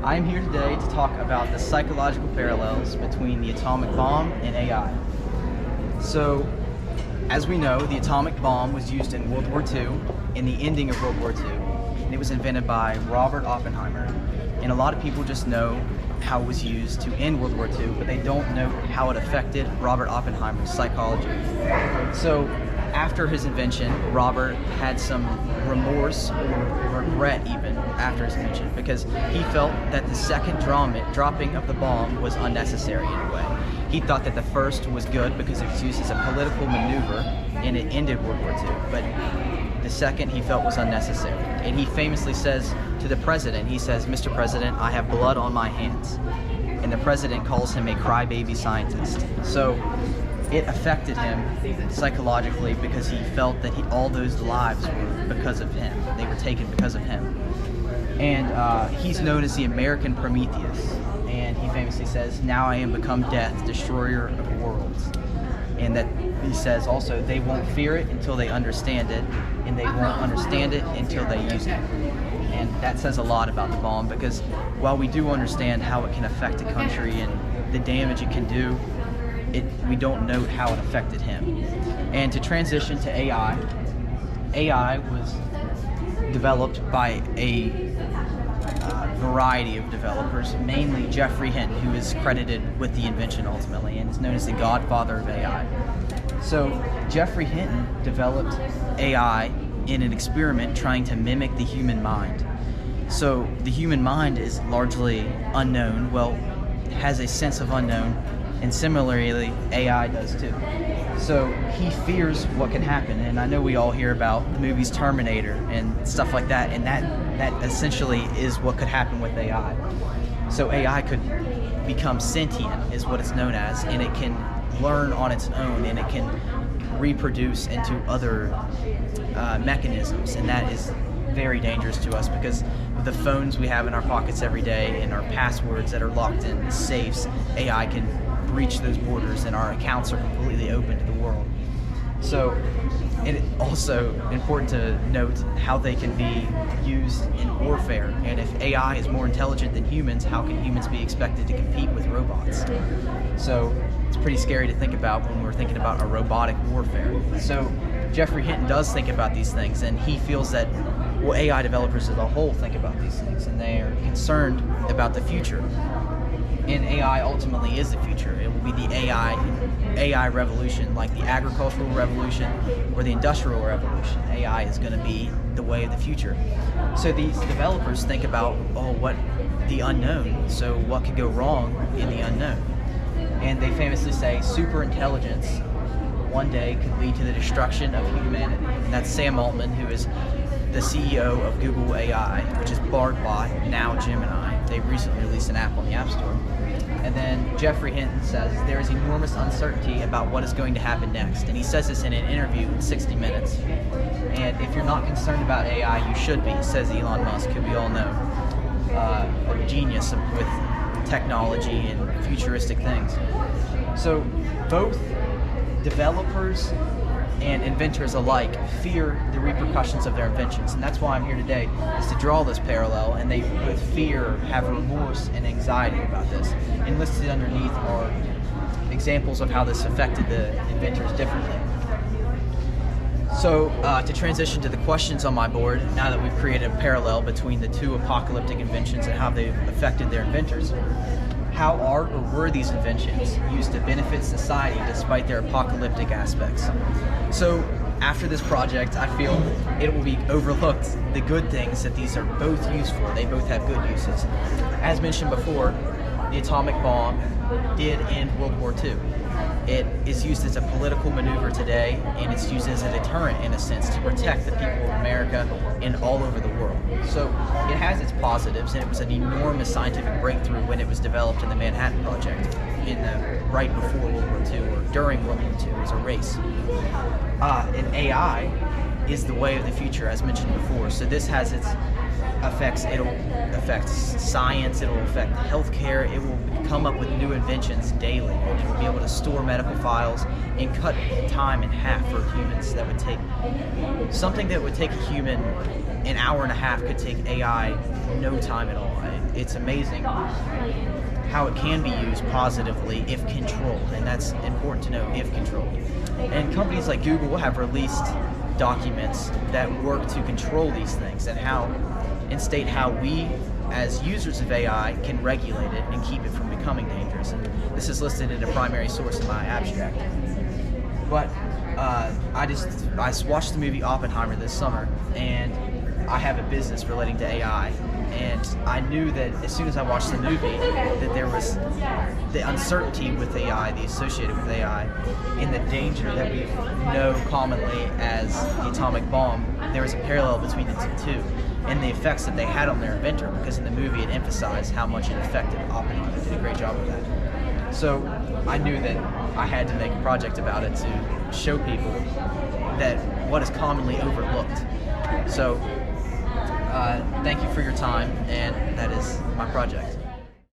I am here today to talk about the psychological parallels between the atomic bomb and AI. So, as we know, the atomic bomb was used in World War II, in the ending of World War II, and it was invented by Robert Oppenheimer. And a lot of people just know how it was used to end World War II, but they don't know how it affected Robert Oppenheimer's psychology. So, after his invention, Robert had some remorse or regret even after his invention, because he felt that the second dropping of the bomb was unnecessary in a way. He thought that the first was good because it was used as a political maneuver and it ended World War II, but the second he felt was unnecessary. And he famously says to the president, he says, "Mr. President, I have blood on my hands." And the president calls him a crybaby scientist. So it affected him psychologically because he felt that all those lives were because of him. They were taken because of him. And he's known as the American Prometheus. And he famously says, "Now I am become death, destroyer of worlds." And that he says also, they won't fear it until they understand it, and they won't understand it until they use it. And that says a lot about the bomb, because while we do understand how it can affect a country and the damage it can do, we don't know how it affected him. And to transition to AI, AI was developed by a variety of developers, mainly Geoffrey Hinton, who is credited with the invention ultimately, and is known as the godfather of AI. So Geoffrey Hinton developed AI in an experiment trying to mimic the human mind. So the human mind is largely unknown, has a sense of unknown, and similarly, AI does too. So he fears what can happen, and I know we all hear about the movies Terminator and stuff like that, and that essentially is what could happen with AI. So AI could become sentient, is what it's known as, and it can learn on its own, and it can reproduce into other mechanisms, and that is very dangerous to us because of the phones we have in our pockets every day and our passwords that are locked in safes. AI can breach those borders and our accounts are completely open to the world. So it's also important to note how they can be used in warfare, and if AI is more intelligent than humans, how can humans be expected to compete with robots? So it's pretty scary to think about when we're thinking about a robotic warfare. So Geoffrey Hinton does think about these things, and he feels that AI developers as a whole think about these things, and they are concerned about the future. And AI ultimately is the future. It will be the AI revolution, like the agricultural revolution or the industrial revolution. AI is going to be the way of the future. So these developers think about, what the unknown. So what could go wrong in the unknown? And they famously say superintelligence one day could lead to the destruction of humanity. And that's Sam Altman, who is the CEO of Google AI, which is Bardbot, now Gemini. They recently released an app on the App Store. And then Geoffrey Hinton says there is enormous uncertainty about what is going to happen next. And he says this in an interview in 60 Minutes. And if you're not concerned about AI, you should be, says Elon Musk, who we all know, a genius with technology and futuristic things. So both developers and inventors alike fear the repercussions of their inventions, and that's why I'm here today, is to draw this parallel, and they both fear, have remorse, and anxiety about this. And listed underneath are examples of how this affected the inventors differently. So to transition to the questions on my board, now that we've created a parallel between the two apocalyptic inventions and how they've affected their inventors, how are or were these inventions used to benefit society despite their apocalyptic aspects? So after this project, I feel it will be overlooked the good things that these are both used for. They both have good uses. As mentioned before, the atomic bomb did end World War II. It is used as a political maneuver today, and it's used as a deterrent in a sense to protect the people of America and all over the world. So it has its positives, and it was an enormous scientific breakthrough when it was developed in the Manhattan Project right before World War II or during World War II. It was a race. And AI is the way of the future, as mentioned before. So this has its it'll affect science, it'll affect healthcare, it will come up with new inventions daily, and it will be able to store medical files and cut time in half for humans. That would take something that would take a human an hour and a half could take AI no time at all. It's amazing how it can be used positively if controlled, and that's important to know, if controlled. And companies like Google have released documents that work to control these things and state how we as users of AI can regulate it and keep it from becoming dangerous. And this is listed in a primary source in my abstract. But I watched the movie Oppenheimer this summer, and I have a business relating to AI, and I knew that as soon as I watched the movie that there was the uncertainty with AI, the associated with AI, and the danger that we know commonly as the atomic bomb. There was a parallel between the two and the effects that they had on their inventor, because in the movie it emphasized how much it affected Oppenheimer. Did a great job with that. So I knew that I had to make a project about it to show people that what is commonly overlooked. So thank you for your time, and that is my project.